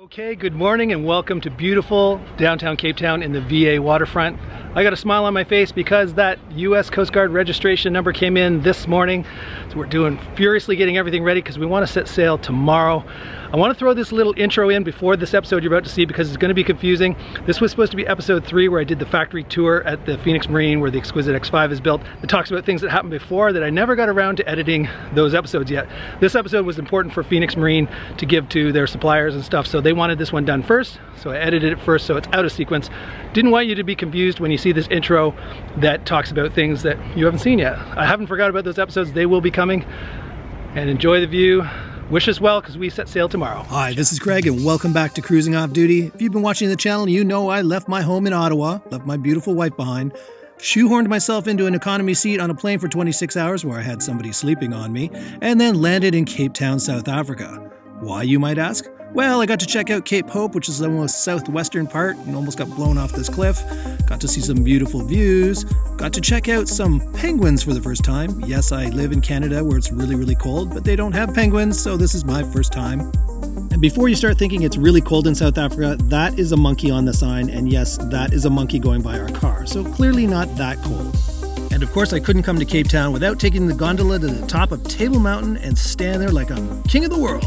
Okay, good morning and welcome to beautiful downtown Cape Town in the VA waterfront. I got a smile on my face because that US Coast Guard registration number came in this morning. So we're furiously getting everything ready because we want to set sail tomorrow. I want to throw this little intro in before this episode you're about to see because it's going to be confusing. This was supposed to be episode 3 where I did the factory tour at the Phoenix Marine where the Xquisite X5 is built. It talks about things that happened before that I never got around to editing those episodes yet. This episode was important for Phoenix Marine to give to their suppliers and stuff, so they wanted this one done first, so I edited it first so it's out of sequence. Didn't want you to be confused when you see this intro that talks about things that you haven't seen yet. I haven't forgot about those episodes. They will be coming, and enjoy the view. Wish us well because we set sail tomorrow. Hi, this is Craig and welcome back to Cruising Off Duty. If you've been watching the channel, you know I left my home in Ottawa, left my beautiful wife behind, shoehorned myself into an economy seat on a plane for 26 hours where I had somebody sleeping on me, and then landed in Cape Town, South Africa. Why, you might ask? Well, I got to check out Cape Hope, which is the most southwestern part, and almost got blown off this cliff. Got to see some beautiful views. Got to check out some penguins for the first time. Yes, I live in Canada where it's really, really cold, but they don't have penguins, so this is my first time. And before you start thinking it's really cold in South Africa, that is a monkey on the sign, and yes, that is a monkey going by our car, so clearly not that cold. And of course, I couldn't come to Cape Town without taking the gondola to the top of Table Mountain and stand there like I'm king of the world.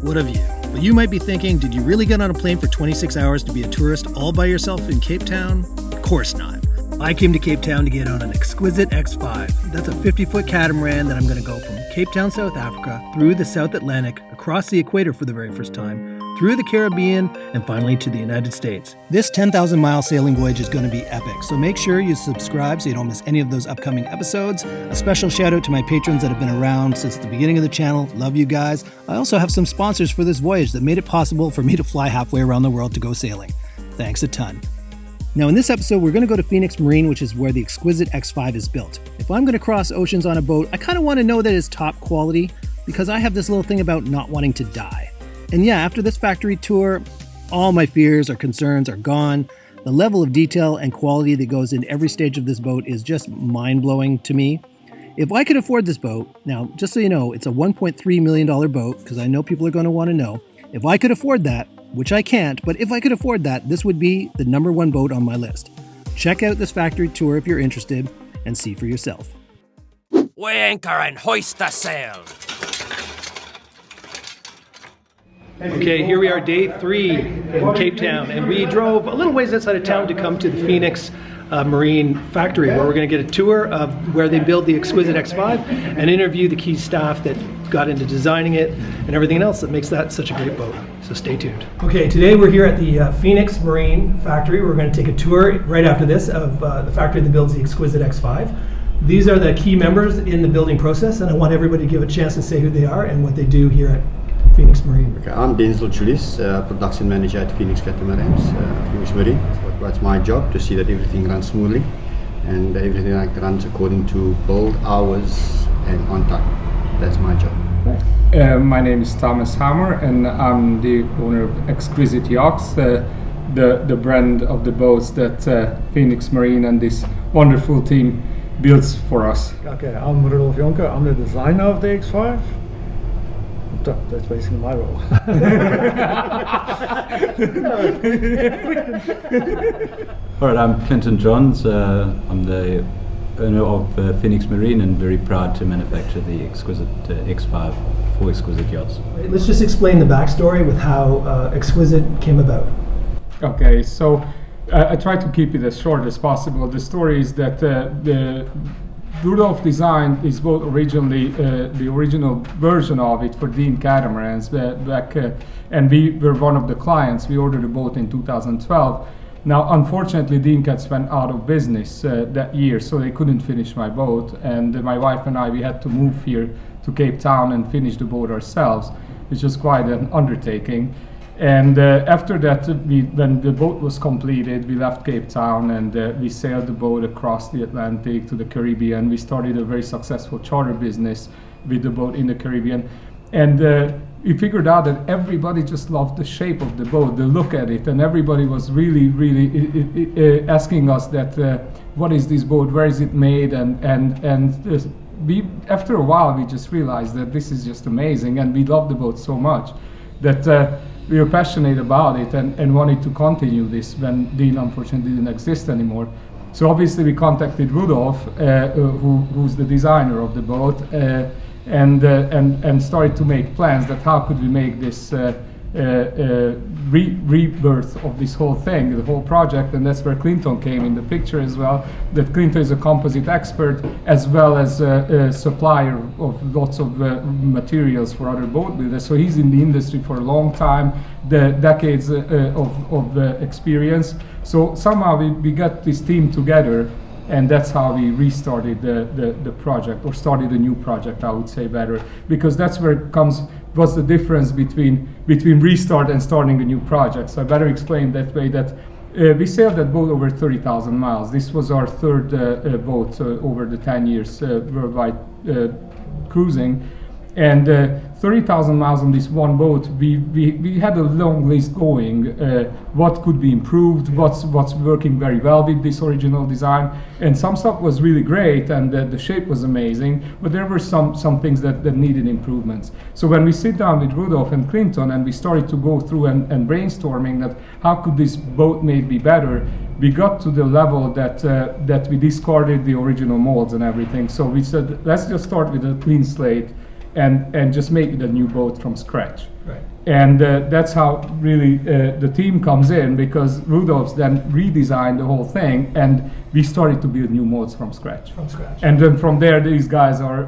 What of you? Well, you might be thinking, did you really get on a plane for 26 hours to be a tourist all by yourself in Cape Town? Of course not. I came to Cape Town to get on an Xquisite X5. That's a 50-foot catamaran that I'm going to go from Cape Town, South Africa, through the South Atlantic, across the equator for the very first time, through the Caribbean, and finally to the United States. This 10,000-mile sailing voyage is going to be epic, so make sure you subscribe so you don't miss any of those upcoming episodes. A special shout out to my patrons that have been around since the beginning of the channel. Love you guys. I also have some sponsors for this voyage that made it possible for me to fly halfway around the world to go sailing. Thanks a ton. Now in this episode, we're going to go to Phoenix Marine, which is where the Xquisite X5 is built. If I'm going to cross oceans on a boat, I kind of want to know that it's top quality because I have this little thing about not wanting to die. And yeah, after this factory tour, all my fears or concerns are gone. The level of detail and quality that goes in every stage of this boat is just mind-blowing to me. If I could afford this boat, now just so you know, it's a $1.3 million boat because I know people are going to want to know. If I could afford that, which I can't, but if I could afford that, this would be the #1 boat on my list. Check out this factory tour if you're interested and see for yourself. We anchor and hoist the sail. Okay, here we are, day 3 in Cape Town, and we drove a little ways outside of town to come to the Phoenix Marine factory where we're going to get a tour of where they build the Xquisite X5 and interview the key staff that got into designing it and everything else that makes that such a great boat. So stay tuned. Okay, today we're here at the Phoenix Marine factory. We're going to take a tour right after this of the factory that builds the Xquisite X5. These are the key members in the building process, and I want everybody to give a chance to say who they are and what they do here at Phoenix Marine. Okay, I'm Denzel Julius, production manager at Phoenix Catamarans, Phoenix Marine. What's my job? To see that everything runs smoothly and everything runs according to build hours and on time. That's my job. My name is Thomas Hammer and I'm the owner of Xquisite Yachts, the brand of the boats that Phoenix Marine and this wonderful team builds for us. Okay, I'm Rudolf Jonker. I'm the designer of the X5. That's basically my role. Alright, I'm Clinton Johns. I'm the owner of Phoenix Marine and very proud to manufacture the Xquisite X5 for Xquisite Yachts. Let's just explain the backstory with how Xquisite came about. Okay, so I try to keep it as short as possible. The story is that Rudolf designed his boat originally, the original version of it for Dean Catamarans back, and we were one of the clients. We ordered a boat in 2012. Now, unfortunately, Dean Cats went out of business that year, so they couldn't finish my boat. And my wife and I, we had to move here to Cape Town and finish the boat ourselves, which was quite an undertaking. And after that, when the boat was completed, we left Cape Town and we sailed the boat across the Atlantic to the Caribbean. We started a very successful charter business with the boat in the Caribbean. And we figured out that everybody just loved the shape of the boat, the look at it, and everybody was really, really asking us that, what is this boat, where is it made? After a while, we just realized that this is just amazing, and we love the boat so much that we were passionate about it and wanted to continue this when Dean unfortunately didn't exist anymore. So obviously we contacted Rudolf, who's the designer of the boat, and started to make plans that how could we make this rebirth of this whole thing, the whole project, and that's where Clinton came in the picture as well. That Clinton is a composite expert as well as a supplier of lots of materials for other boat builders. So he's in the industry for a long time, the decades of experience. So somehow we got this team together, and that's how we restarted the project, or started a new project, I would say better, because that's where it comes. What's the difference between restart and starting a new project? So I better explain that way that we sailed that boat over 30,000 miles. This was our third boat over the 10 years worldwide cruising. And 30,000 miles on this one boat, we had a long list going. What could be improved? What's working very well with this original design? And some stuff was really great, and the shape was amazing. But there were some things that needed improvements. So when we sit down with Rudolf and Clinton, and we started to go through and brainstorming that how could this boat made be better, we got to the level that we discarded the original molds and everything. So we said, let's just start with a clean slate and just make it a new boat from scratch. Right. And that's how really the team comes in, because Rudolph's then redesigned the whole thing, and we started to build new molds from scratch. From scratch. And then from there, these guys are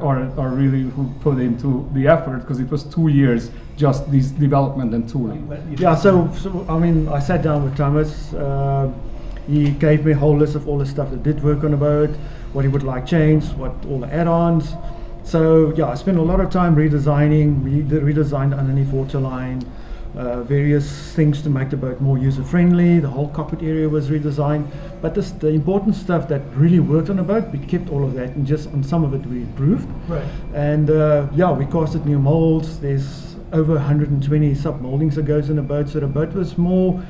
really who put into the effort, because it was 2 years just this development and tooling. Yeah, so I mean, I sat down with Thomas. He gave me a whole list of all the stuff that did work on the boat, what he would like changed, what all the add-ons. So yeah, I spent a lot of time redesigning. We redesigned underneath waterline, various things to make the boat more user-friendly. The whole cockpit area was redesigned. But the important stuff that really worked on the boat, we kept all of that, and just on some of it we improved. Right. And yeah, we casted new molds. There's over 120 sub-moldings that goes in the boat. So the boat was more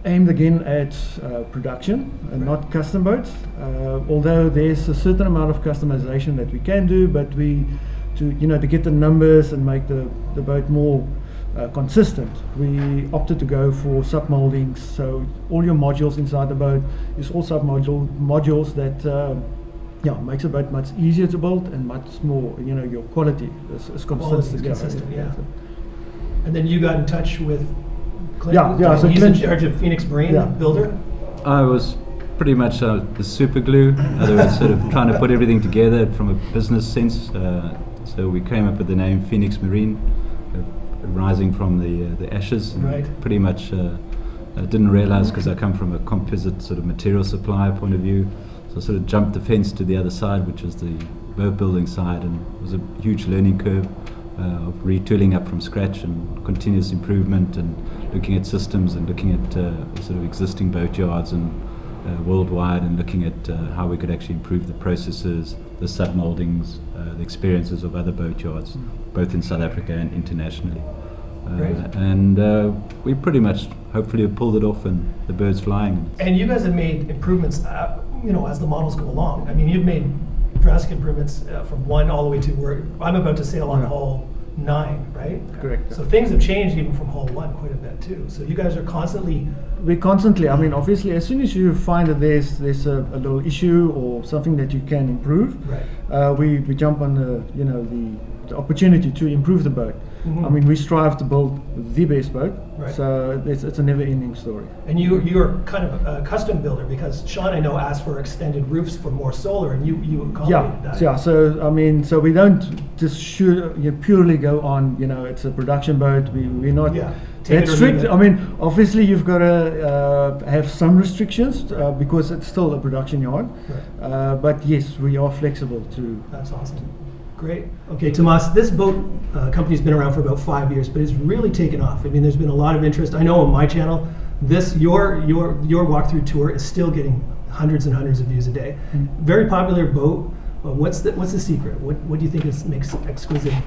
aimed again at production and not custom boats. Although there's a certain amount of customization that we can do, but to get the numbers and make the boat more consistent, we opted to go for sub-moldings. So all your modules inside the boat is all modules that makes the boat much easier to build and much more, your quality is consistent. Yeah. And then you got in touch with Clinton. Yeah. So he's in charge of Phoenix Marine, builder. I was pretty much the super glue. They were sort of trying to put everything together from a business sense. So we came up with the name Phoenix Marine, rising from the ashes. And right. Pretty much I didn't realize, because I come from a composite sort of material supplier point of view. So I sort of jumped the fence to the other side, which is the boat building side, and it was a huge learning curve of retooling up from scratch and continuous improvement, and looking at systems and looking at sort of existing boat yards and worldwide, and looking at how we could actually improve the processes, the sub-moldings, the experiences of other boat yards, both in South Africa and internationally. And we pretty much hopefully have pulled it off, and the bird's flying. And you guys have made improvements, as the models go along. I mean, you've made drastic improvements from 1 all the way to where I'm about to sail on hull 9, right? Correct. So things have changed even from hull 1 quite a bit too. So you guys are constantly. I mean, obviously, as soon as you find that there's a little issue or something that you can improve, right. We jump on the opportunity to improve the boat. Mm-hmm. I mean, we strive to build the best boat, right. So it's a never-ending story. And you're kind of a custom builder, because Sean, I know, asked for extended roofs for more solar, and you accommodated that. Yeah. So I mean, so we don't just purely go on. It's a production boat. We're not that strict. I mean, obviously you've got to have some restrictions because it's still a production yard. Right. But yes, we are flexible too. That's awesome. Great. Okay, Tomas, this boat company's been around for about 5 years, but it's really taken off. I mean, there's been a lot of interest. I know on my channel, your walkthrough tour is still getting hundreds and hundreds of views a day. Mm-hmm. Very popular boat. What's the secret? What do you think makes Xquisite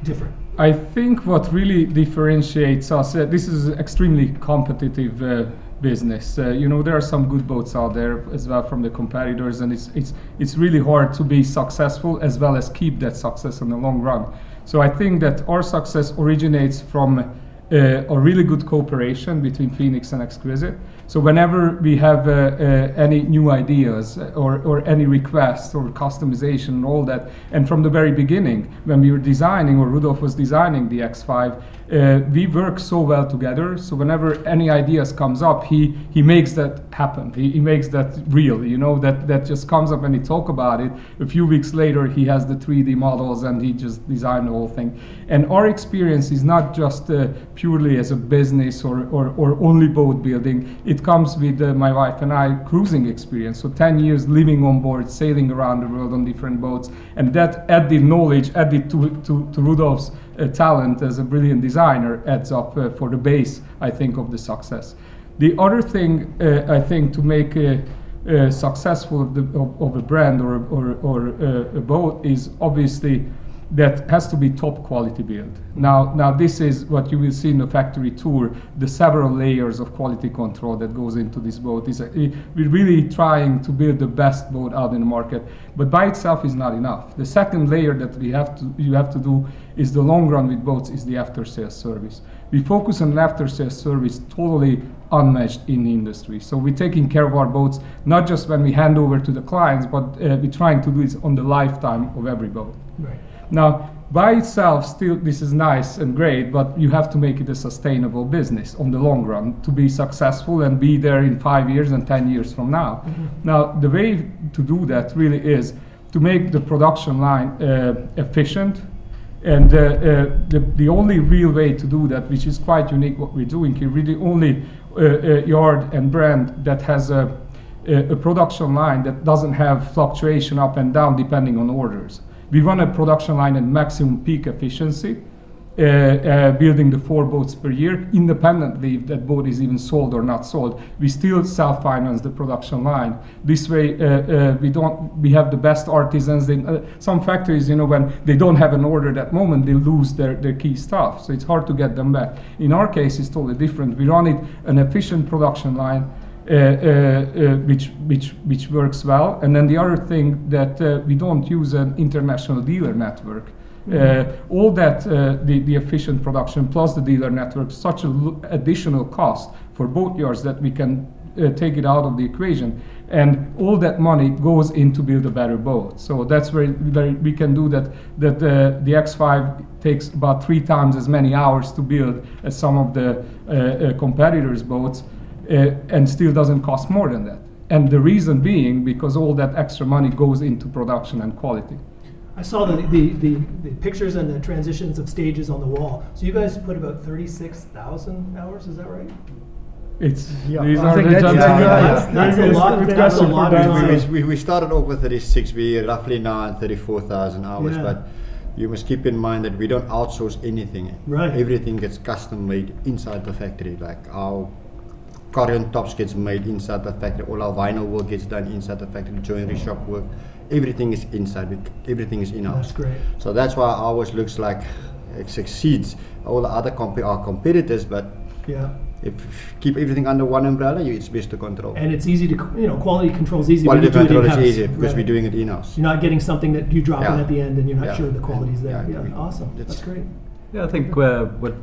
different? I think what really differentiates us, this is extremely competitive business. There are some good boats out there as well from the competitors, and it's really hard to be successful as well as keep that success in the long run. So I think that our success originates from a really good cooperation between Phoenix and Xquisite. So whenever we have any new ideas or any requests or customization and all that, and from the very beginning, when we were designing, or Rudolf was designing the X5, we work so well together. So whenever any ideas comes up, he makes that happen. He makes that real, you know, that just comes up and he talk about it. A few weeks later, he has the 3D models and he just designed the whole thing. And our experience is not just purely as a business or only boat building. It comes with my wife and I cruising experience. So 10 years living on board, sailing around the world on different boats, and that added knowledge, added to Rudolf's talent as a brilliant designer, adds up for the base, I think, of the success. The other thing, I think, to make successful of a brand or a boat is obviously that has to be top quality build. Now this is what you will see in the factory tour, the several layers of quality control that goes into this boat. We're really trying to build the best boat out in the market, but by itself is not enough. The second layer that you have to do is the long run with boats is the after sales service. We focus on after sales service totally unmatched in the industry. So we're taking care of our boats, not just when we hand over to the clients, but we're trying to do this on the lifetime of every boat. Right. Now, by itself, still, this is nice and great, but you have to make it a sustainable business on the long run to be successful and be there in 5 years and 10 years from now. Mm-hmm. Now, the way to do that really is to make the production line efficient. And the only real way to do that, which is quite unique what we're doing here, really only yard and brand that has a production line that doesn't have fluctuation up and down depending on orders. We run a production line at maximum peak efficiency, building the 4 boats per year, independently if that boat is even sold or not sold. We still self-finance the production line. This way, we have the best artisans. Some factories, you know, when they don't have an order that moment, they lose their key stuff. So it's hard to get them back. In our case, it's totally different. We run it an efficient production line, which works well. And then the other thing that we don't use an international dealer network. All that the efficient production plus the dealer network, such an additional cost for boat yards that we can take it out of the equation, and all that money goes in to build a better boat. So that's where we can do that. That the X5 takes about 3 times as many hours to build as some of the competitors' boats. And still doesn't cost more than that. And the reason being because all that extra money goes into production and quality. I saw the pictures and the transitions of stages on the wall. So you guys put about 36,000 hours, is that right? These I are think the that's a lot. That's a lot of time. We started off with 36. We roughly now at 34,000 hours, Yeah. but you must keep in mind that we don't outsource anything. Right. Everything gets custom made inside the factory. Like our Corian tops gets made inside the factory. All our vinyl work gets done inside the factory. Joinery shop work, everything is inside. Everything is in-house. That's great. So that's why ours looks like it exceeds all the other our competitors. But Yeah. if keep everything under one umbrella, it's best to control. And it's easy to, quality control is easy. Quality when you do it control is in-house. easier because Right. we're doing it in-house. You're not getting something that you drop in Yeah. at the end and you're not Yeah. sure the quality's there. Yeah. Yeah, awesome. That's great. Yeah, I think what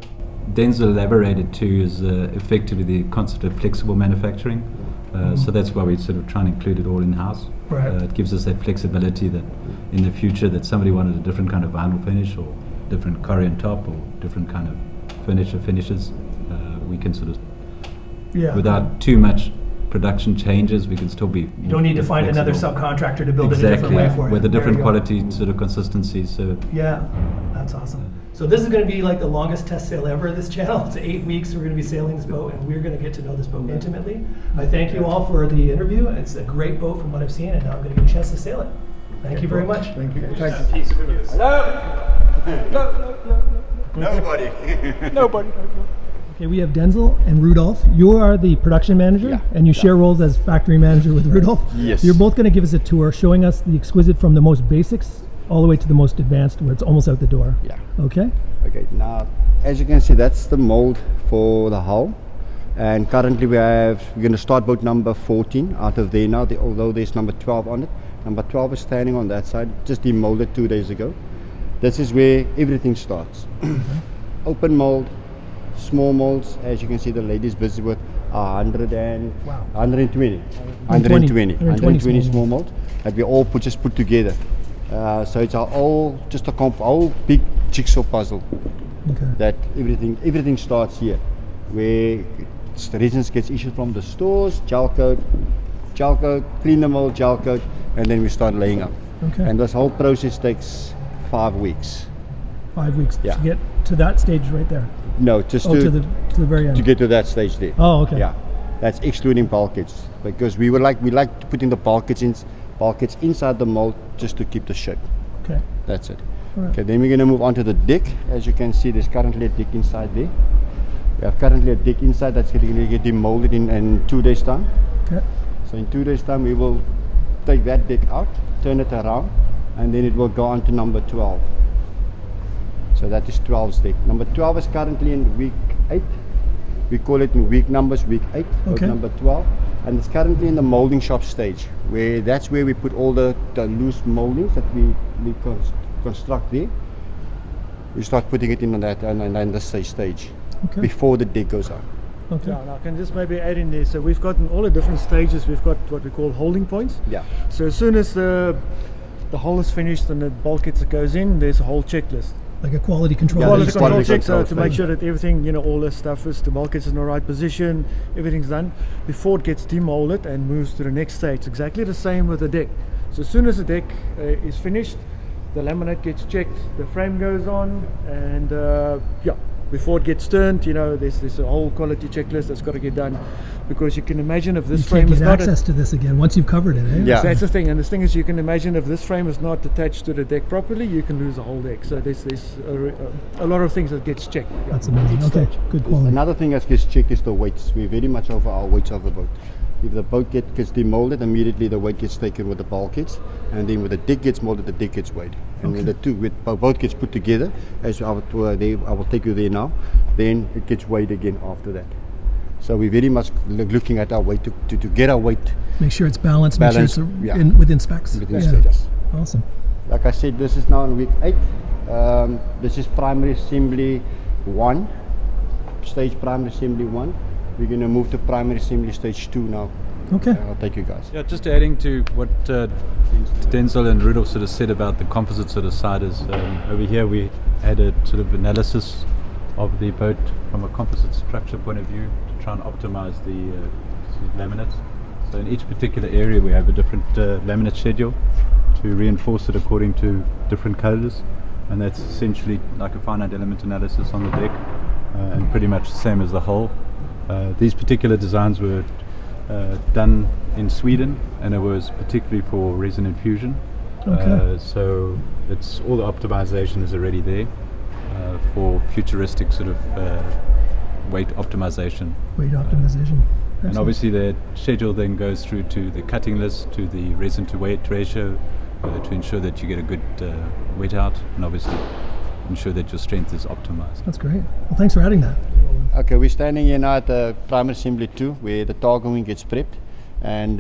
Denzel elaborated to is effectively the concept of flexible manufacturing. So that's why we sort of try and include it all in-house. Right. It gives us that flexibility that in the future that somebody wanted a different kind of vinyl finish or different Corian top or different kind of finishes, we can sort of, without too much production changes, we can still be You don't need to find another subcontractor to build it a different way for you. with a There different you go. quality sort of consistency. So Yeah, that's awesome. So this is going to be like the longest test sail ever of this channel. It's 8 weeks. We're going to be sailing this boat, and we're going to get to know this boat intimately. I thank you all for the interview. It's a great boat from what I've seen, and now I'm going to get a chance to sail it. Thank you very much. Thank you. Nobody. Okay, we have Denzel and Rudolf. You are the production manager, and you share roles as factory manager with Rudolf. Yes. You're both going to give us a tour showing us the Xquisite from the most basics all the way to the most advanced where it's almost out the door. Yeah. Okay? Okay, now as you can see, that's the mold for the hull, and currently we're going to start boat number 14 out of there now, although there's number 12 on it. Number 12 is standing on that side, just demolded 2 days ago. This is where everything starts. Open mold, Small molds, as you can see, the lady's busy with 120 small molds that we all just put together. So it's all just a whole big jigsaw puzzle. Okay. That everything starts here, where the resins gets issued from the stores, gel coat, clean the mold, gel coat, and then we start laying up. Okay. And this whole process takes 5 weeks. 5 weeks Yeah. to get to that stage right there. No, just To the very end. to get to that stage there. Oh, okay. Yeah, that's excluding bulkheads, because we like to put in the bulkheads inside the mold just to keep the shape. Okay. That's it. All right. Okay, then we're going to move on to the deck. As you can see, there's currently a deck inside there. We have currently a deck inside that's going to get demolded in 2 days time. Okay. So in 2 days time we will take that deck out, turn it around, and then it will go on to number 12. So that is 12's deck. Number 12 is currently in week 8. We call it in week numbers, week 8, Okay. number 12. And it's currently in the molding shop stage, that's where we put all the loose moldings that we construct there. We start putting it in that and the stage Okay. before the deck goes out. Okay. Yeah, and I can just maybe add in there. So we've got in all the different stages, we've got what we call holding points. Yeah. So as soon as the hull is finished and the bulkheads goes in, there's a whole checklist. Like a quality control. Yeah, Quality there's control quality check, so control to make phase. sure that everything, all the stuff is, the bulkheads is in the right position, everything's done before it gets demolded and moves to the next stage. Exactly the same with the deck. So as soon as the deck is finished, the laminate gets checked, the frame goes on, and before it gets turned, there's a whole quality checklist that's got to get done, because you can imagine if this You frame can't is get not access to this again once you've covered it, eh? Yeah. that's the thing, and the thing is, you can imagine if this frame is not attached to the deck properly, you can lose the whole deck. So there's a lot of things that gets checked. That's amazing. Each Okay, stage. good quality. Another thing that gets checked is the weights. We're very much over our weights of the boat. If the boat gets demolded, immediately the weight gets taken with the bulkheads, and then when the deck gets molded, the deck gets weighed. And when the both gets put together, as I will take you there now, then it gets weighed again after that. So we're very much looking at our weight to get our weight Make sure it's balanced. Make Balanced, sure it's yeah. within specs. within Yeah. stages. Awesome. Like I said, this is now in week 8. This is primary assembly 1, stage primary assembly 1. We're going to move to primary assembly stage 2 now. Okay. I'll take you guys. Yeah, just adding to what Denzel and Rudolf sort of said about the composite sort of side is over here we had a sort of analysis of the boat from a composite structure point of view to try and optimize the laminates. So in each particular area we have a different laminate schedule to reinforce it according to different colors, and that's essentially like a finite element analysis on the deck, and pretty much the same as the hull. These particular designs were done in Sweden, and it was particularly for resin infusion. Okay. So it's all the optimization is already there for futuristic sort of weight optimization. Weight optimization. And Excellent. obviously the schedule then goes through to the cutting list, to the resin to weight ratio, to ensure that you get a good weight out, and obviously ensure that your strength is optimized. That's great. Well, thanks for adding that. Okay, we're standing here now at the primary assembly 2, where the target wing gets prepped, and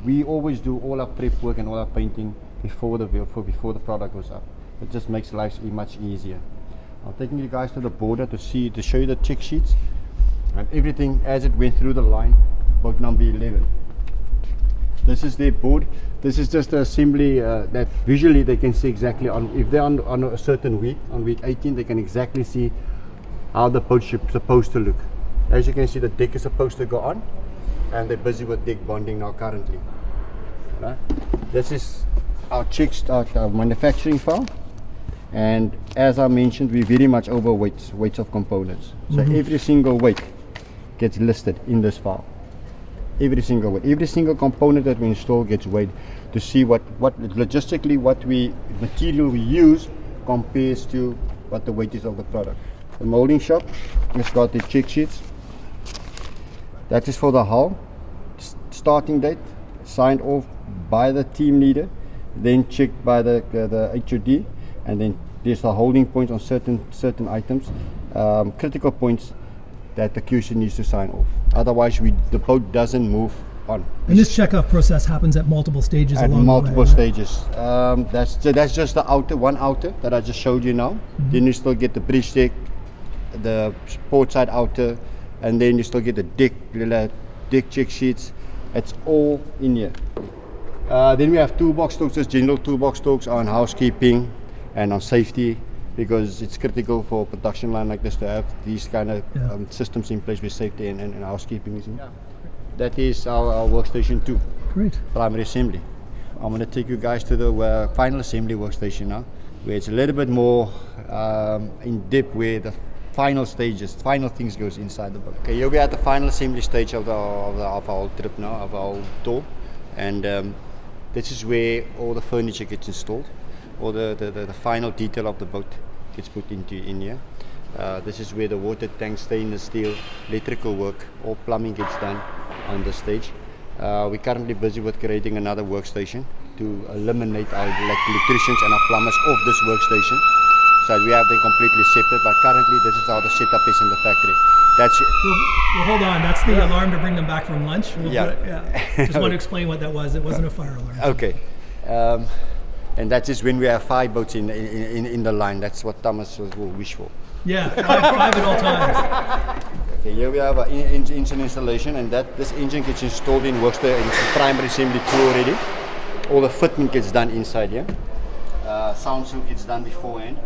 we always do all our prep work and all our painting before the product goes up. It just makes life much easier. I'm taking you guys to the border to show you the check sheets and everything as it went through the line. Boat number 11. This is their board. This is just the assembly that visually they can see exactly if they're on a certain week, on week 18, they can exactly see how the boat ship is supposed to look. As you can see, the deck is supposed to go on, and they're busy with deck bonding now currently. Right? This is our our manufacturing file, and as I mentioned, we very much over weights of components. So every single weight gets listed in this file. Every single weight, every single component that we install gets weighed to see what logistically material we use compares to what the weight is of the product. The molding shop has got the check sheets. That is for the hull. Starting date, signed off by the team leader, then checked by the HOD, and then there's the holding points on certain items, critical points that the QC needs to sign off. Otherwise, the boat doesn't move on. And this checkoff process happens at multiple stages At along multiple the way, right? stages. That's just the one outer that I just showed you now. Then you still get the bridge deck, the port side outer, and then you still get the deck check sheets. It's all in here. Then we have toolbox talks, just general toolbox talks on housekeeping and on safety, because it's critical for a production line like this to have these kind of systems in place with safety and housekeeping is in. That is our workstation 2. Great. Primary assembly. I'm going to take you guys to the final assembly workstation now, where it's a little bit more in depth, where the final stages, final things goes inside the boat. Okay, here we are at the final assembly stage of our whole trip now, of our whole tour, and this is where all the furniture gets installed, all the final detail of the boat gets put in here. This is where the water tank, stainless steel, electrical work, all plumbing gets done on this stage. We're currently busy with creating another workstation to eliminate our electricians and our plumbers off this workstation, so we have them completely separate, but currently this is how the setup is in the factory. That's well, hold on, that's the alarm to bring them back from lunch. Just want to explain what that was. It wasn't a fire alarm. Okay. And that is when we have 5 boats in the line. That's what Thomas will wish for. Yeah, 5 at all times. Okay, here we have an engine installation, and this engine gets installed in workstation, it's a primary assembly 2 already. All the fitment gets done inside here. Sound seal gets done beforehand.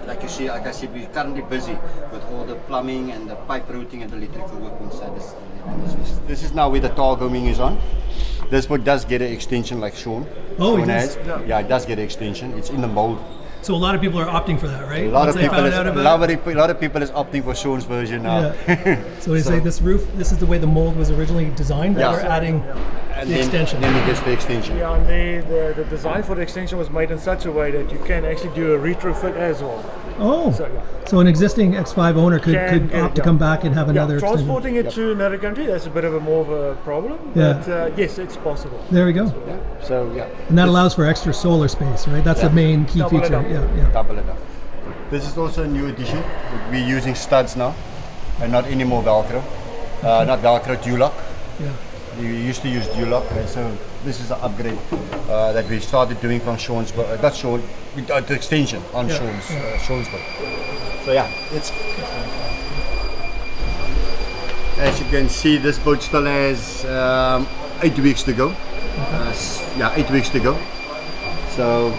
Like you see, like I said, we're currently busy with all the plumbing and the pipe routing and the electrical work inside this. This is now where the toggle wing is on. This boat does get an extension like Sean. Oh, Sean it does? has. Yeah, it does get an extension. It's in the mold. So a lot of people are opting for that, right? A lot of people is opting for Sean's version now. Yeah. So they say this roof, this is the way the mold was originally designed, but we're adding the extension. Then it gets the extension. Yeah, and the design for the extension was made in such a way that you can actually do a retrofit as well. Oh, so an existing X5 owner could opt to come back and have another transporting it to another country, that's a bit of a more of a problem, but yes, it's possible. There we go. And that allows for extra solar space, right? That's the main key feature. Double it up. This is also a new addition. We're using studs now, and not any more Velcro. Not Velcro, Dulock. Yeah. We used to use Dulock, so this is an upgrade that we started doing from Sean's, not Sean, the extension on Sean's boat. So yeah, it's. As you can see, this boat still has 8 weeks to go. 8 weeks to go. So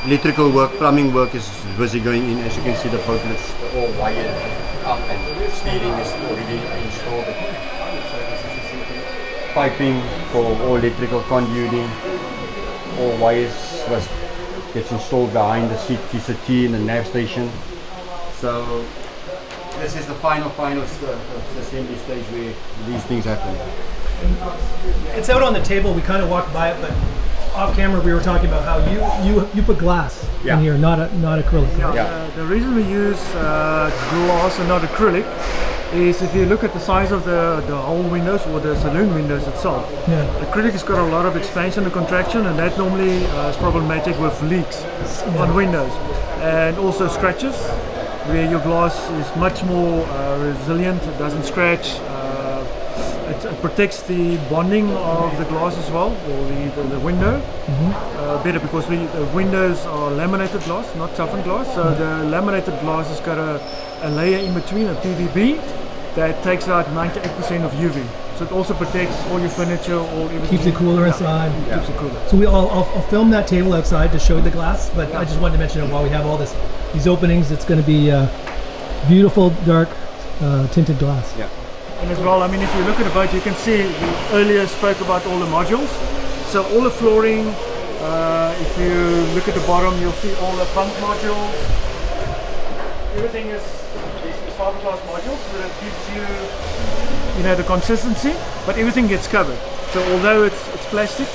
electrical work, plumbing work is busy going in. As you can see, the boat is all wired up and steering is already installed. Piping for all electrical conduiting, all wires gets installed behind the CT and the nav station. So this is the final assembly stage where these things happen. It's out on the table. We kind of walked by it, but off camera we were talking about how you put glass in here, not acrylic. The reason we use glass and not acrylic is if you look at the size of the hull windows or the saloon windows itself. Acrylic has got a lot of expansion and contraction, and that normally is problematic with leaks on windows and also scratches, where your glass is much more resilient. It doesn't scratch. It protects the bonding of the glass as well, or the window better, because the windows are laminated glass, not toughened glass. So the laminated glass has got a layer in between, a PVB, that takes out 98% of UV. So it also protects all your furniture, everything. Keeps it cooler inside. Keeps it cooler. So I'll film that table outside to show the glass, but I just wanted to mention it while we have all these openings. It's going to be beautiful, dark, tinted glass. Yeah. And as well, I mean, if you look at the boat, you can see we earlier spoke about all the modules. So all the flooring, if you look at the bottom, you'll see all the pump modules. Everything is fiberglass modules, so that gives you the consistency, but everything gets covered. So although it's plastic,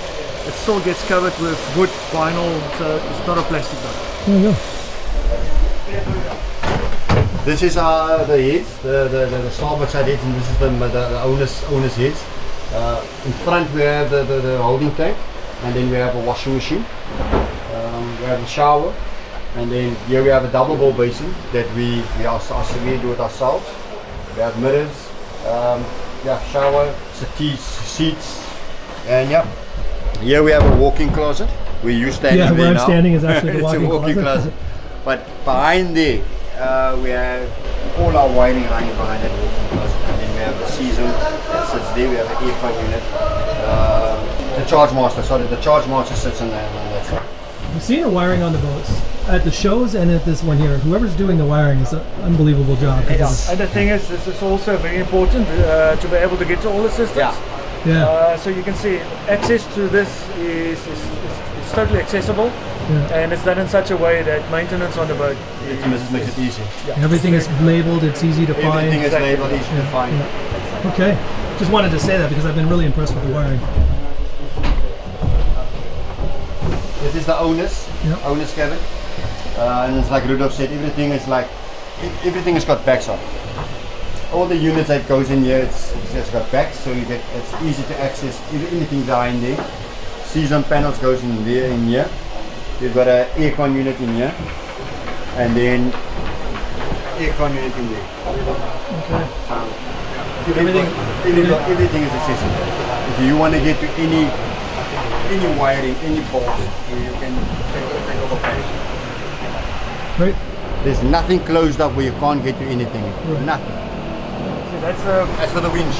it still gets covered with wood, vinyl, so it's not a plastic boat. There you go. This is the heads, the starboard side heads, and this is the owner's heads. In front we have the holding tank, and then we have a washing machine. We have a shower, and then here we have a double bowl basin that we do it ourselves. We have mirrors, shower, seats, and here we have a walk-in closet. We use standing there now. Where I'm standing is actually the walk-in closet. But behind there, we have all our wiring running behind that walking closet, and then we have the season that sits there. We have an aircon unit. The charge master, the charge master sits on that side. You've seen the wiring on the boats at the shows and at this one here. Whoever's doing the wiring is an unbelievable job. And the thing is, this is also very important to be able to get to all the systems. So you can see access to this is totally accessible, and it's done in such a way that maintenance on the boat makes it easy. Everything is labeled, it's easy to find. Everything is labeled, easy to find. Okay, just wanted to say that because I've been really impressed with the wiring. This is the owner's cabin, and it's like Rudolf said, everything has got backs on. All the units that goes in here, it's got backs, so it's easy to access anything behind there. Season panels goes in there, in here. You've got an aircon unit in here, and then aircon unit in there. Okay. Everything is accessible. If you want to get to any wiring, any bolts, you can take over place. Right. There's nothing closed up where you can't get to anything. Right. Nothing. That's for the winch.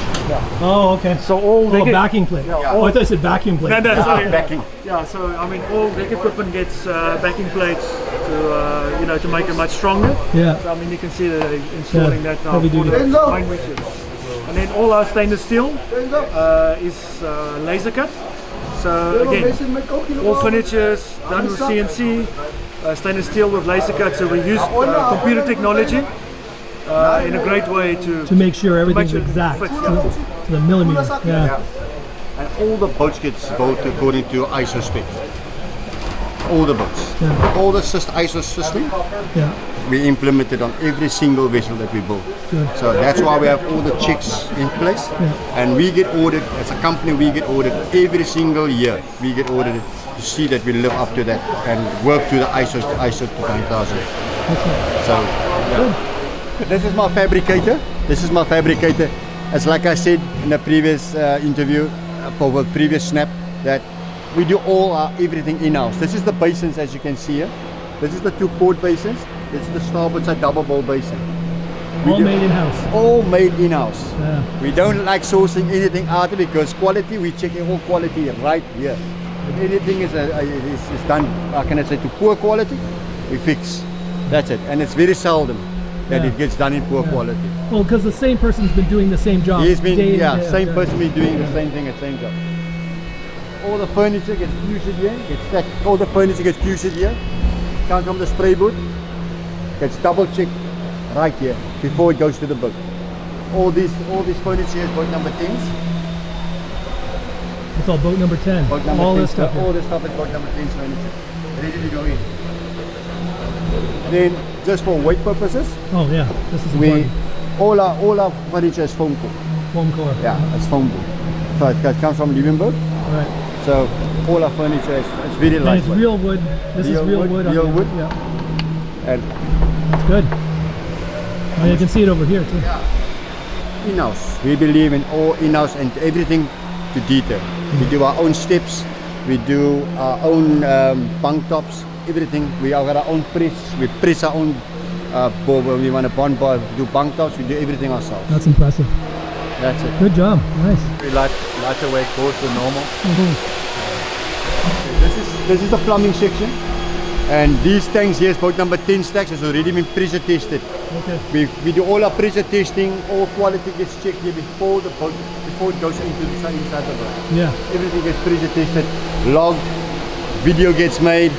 Oh, okay. So all a backing plate. Oh, I thought you said vacuum plate. No, sorry. Backing. Yeah, so I mean, all deck equipment gets backing plates to to make it much stronger. Yeah. So I mean, you can see that they're installing that now for Heavy duty. the main winches. And then all our stainless steel is laser cut. So again, all furniture is done with CNC, stainless steel with laser cut. So we use computer technology in a great way to make sure everything's exact to the millimeter. Yeah. And all the boats gets built according to ISO specs. All the boats. Yeah. All the ISO system. Yeah. We implemented on every single vessel that we build. Good. So that's why we have all the checks in place. Yeah. And we get audited, as a company, we get audited every single year. We get audited to see that we live up to that and work to the ISO 9000. Okay. So, yeah. This is my fabricator. It's like I said in the previous interview, for the previous snap, that we do everything in-house. This is the basins, as you can see here. This is the 2 port basins. This is the starboard side double bowl basin. All made in-house. All made in-house. Yeah. We don't like sourcing anything out because quality, we check all quality right here. If anything is done, how can I say, to poor quality, we fix. That's it. And it's very seldom that it gets done in poor quality. Well, because the same person's been doing the same job. He's been, day same person been doing the same thing at the same job. All the furniture gets QC'd here, gets stacked. All the furniture gets QC'd here. Comes from the spray booth, gets double checked right here before it goes to the boat. All this furniture is boat number 10s. It's all boat number 10. Boat number all 10 this stuff. All this stuff is boat number 10's furniture. Ready to go in. Then, just for weight purposes, Oh yeah, this is important. all our furniture is foam core. Foam core. Yeah, it's foam core. So it comes from Liebenberg. Right. So all our furniture is very And light. it's real wood. This is real wood. on Real the- wood. Yeah. And It's good. Oh, you can see it over here too. in-house. We believe in all in-house and everything to detail. We do our own steps. We do our own bunk tops. Everything. We have our own press. We press our own. When we want to do bunk tops, we do everything ourselves. That's impressive. That's it. Good job. Nice. We lighter weight goes to normal. Mhm. This is the plumbing section, and these tanks here, boat number 10 stacks, has already been pressure tested. Okay. We do all our pressure testing, all quality gets checked here before it goes into inside the boat. Yeah. Everything gets pressure tested, logged, video gets made,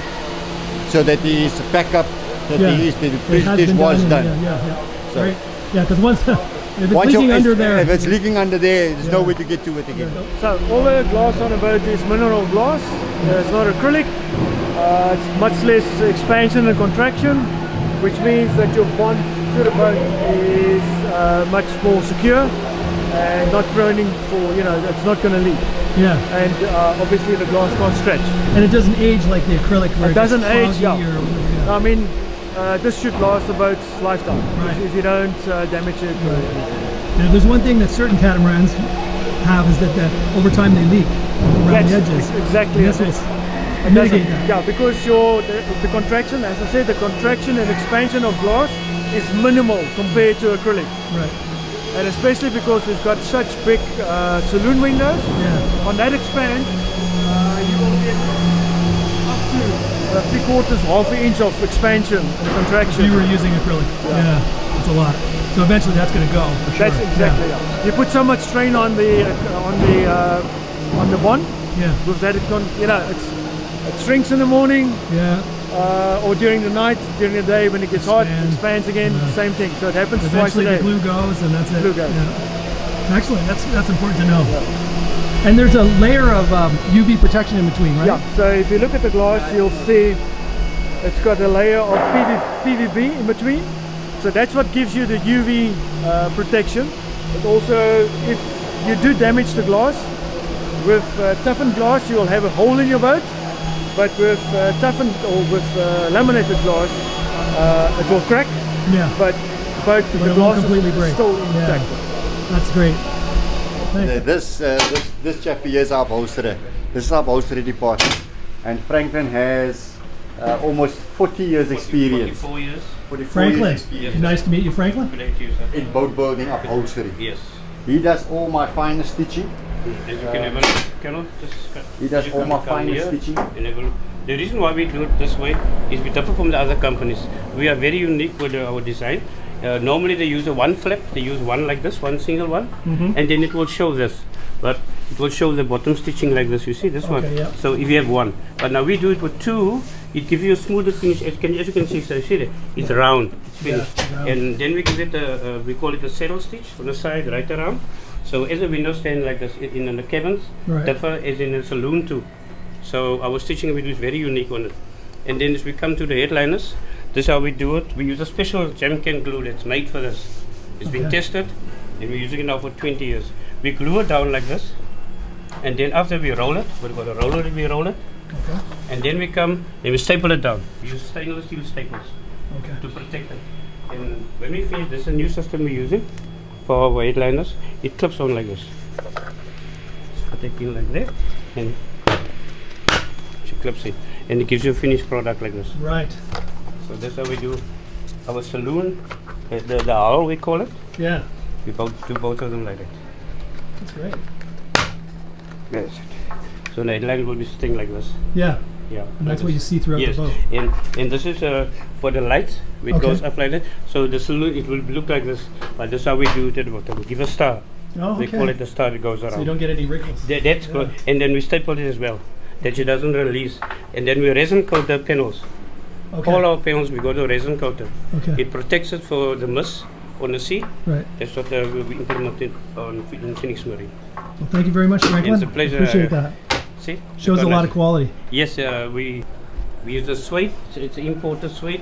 so that there is a backup, that Yeah. the It pressure has test been was done. Yeah. So- Right. Yeah, because once if it's Once leaking if under there. if it's leaking under there, there's no way to get to it again. So all the glass on a boat is mineral glass. It's not acrylic. It's much less expansion and contraction, which means that your bond to the boat is much more secure and not prone for, it's not going to leak. Yeah. And obviously the glass can't stretch. And it doesn't age like the acrylic where It doesn't age, foggy yeah. or- I mean, this should last the boat's lifetime Right. if you don't damage it. Now, there's one thing that certain catamarans have is that over time they leak around the That's edges. exactly And this it. will It mitigate doesn't- that. Yeah, because the contraction, as I said, the contraction and expansion of glass is minimal compared to acrylic. Right. And especially because we've got such big saloon windows. Yeah. On that expand, you will get up to 3/4, half an inch of expansion and contraction. You were using acrylic. Yeah. It's a lot. So eventually that's going to go for sure. That's exactly it. You put so much strain on the bond. Yeah. With that, it shrinks in the morning. Yeah. Or during the night, during the day when it gets hot, it expands again. Same thing. So it happens twice a Eventually day. the glue goes, and that's it. Glue goes. Yeah. Excellent. That's important to know. Yeah. And there's a layer of UV protection in between, right? Yeah. So if you look at the glass, you'll see it's got a layer of PVB in between. So that's what gives you the UV protection. But also, if you do damage the glass, with toughened glass, you'll have a hole in your boat. But with toughened or with laminated glass, it will crack. Yeah. But the glass completely is break. still intact. Yeah. That's great. This chap here is our upholsterer. This is our upholstery department, and Franklin has almost 40 years experience. 44 years. 44 Franklin, years experience nice to meet you, Franklin. Good day to you, sir. in boat building upholstery. Yes. He does all my finest stitching. As you can have a look, Carol, He does you all come my here finest stitching. and have a look. The reason why we do it this way is we differ from the other companies. We are very unique with our design. Normally they use a one flap, they use one like this, one single one, and then it will show this. But it will show the bottom stitching like this, you see this one? Yeah. So if you have one, but now we do it with two, it gives you a smoother finish. As you can see, so you see that it's round, it's finished. round. And then we give it we call it a saddle stitch on the side, right around. So as a window stand like this in the cabins, Right. differ as in a saloon too. So our stitching we do is very unique on it. And then as we come to the headliners, this is how we do it. We use a special jam can glue that's made for this. It's been tested, and we're using it now for 20 years. We glue it down like this, and then after we roll it, we've got a roller, we roll it, and then we staple it down. We use stainless steel staples to protect it. And when we finish, this is a new system we're using for our headliners. It clips on like this. So take in like that, and she clips it, and it gives you a finished product like this. Right. So that's how we do our saloon, the owl we call it. Yeah. We do both of them like that. That's great. Yes. So the headline will be sitting like this. Yeah. Yeah. And that's what you see throughout yes. the boat. And this is for the lights. It goes up like that. So the saloon it will look like this. But that's how we do it at the bottom. We give a star. Oh, okay. We call it the star that goes around. So you don't get any wrinkles. That's good. And then we staple it as well, that it doesn't release. And then we resin coat the panels. Okay. All our panels we go to resin coated. Okay. It protects it for the mist on the sea. Right. That's what we implemented in Phoenix Marine. Well, thank you very much, Franklin. It's a pleasure. Appreciate that. See? Shows a lot of quality. Yes, we use the suede. So it's imported suede.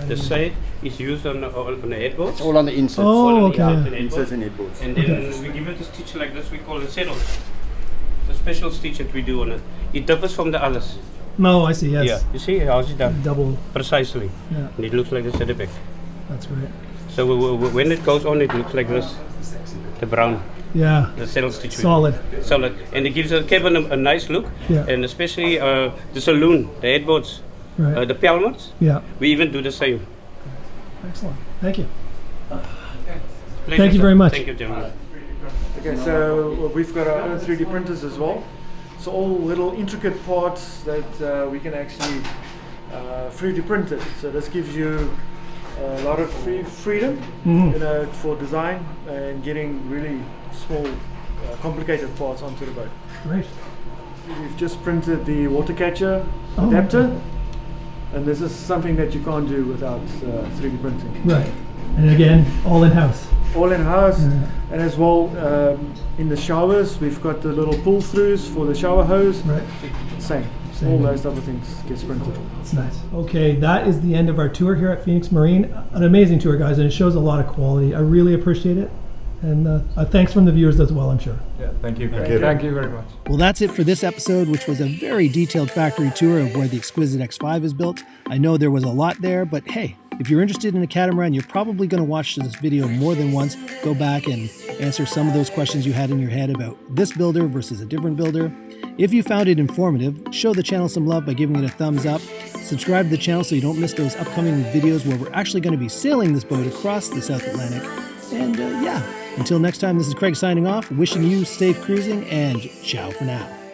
The suede is used on the headboards. It's all on the inserts. Oh, okay. Inserts and headboards. And then we give it a stitch like this. We call it saddle. It's a special stitch that we do on it. It differs from the others. No, I see. Yes. Yeah. You see how's it done? Double. Precisely. Yeah. And it looks like this at the back. That's great. So when it goes on, it looks like this. The brown. Yeah. The saddle stitch. Solid. Solid. And it gives the cabin a nice look. Yeah. And especially the saloon, the headboards, Right. the pelmets. Yeah. We even do the same. Excellent. Thank you. Pleasure, Thank you sir. very much. Thank you, gentlemen. Okay, so we've got our own 3D printers as well. So all little intricate parts that we can actually 3D print it. So this gives you a lot of freedom, you know, for design and getting really small, complicated parts onto the boat. Great. We've just printed the water catcher adapter, and this is something that you can't do without 3D printing. Right. And again, all in-house. All in-house, and as well in the showers, we've got the little pull-throughs for the shower hose. Right. Same. Same. All those type of things gets printed. It's nice. Okay, that is the end of our tour here at Phoenix Marine. An amazing tour, guys, and it shows a lot of quality. I really appreciate it. And thanks from the viewers as well, I'm sure. Yeah, thank you. Thank you. Thank you very much. Well, that's it for this episode, which was a very detailed factory tour of where the Xquisite X5 is built. I know there was a lot there, but hey, if you're interested in a catamaran, you're probably going to watch this video more than once. Go back and answer some of those questions you had in your head about this builder versus a different builder. If you found it informative, show the channel some love by giving it a thumbs up. Subscribe to the channel so you don't miss those upcoming videos where we're actually going to be sailing this boat across the South Atlantic. And until next time, this is Craig signing off, wishing you safe cruising, and ciao for now.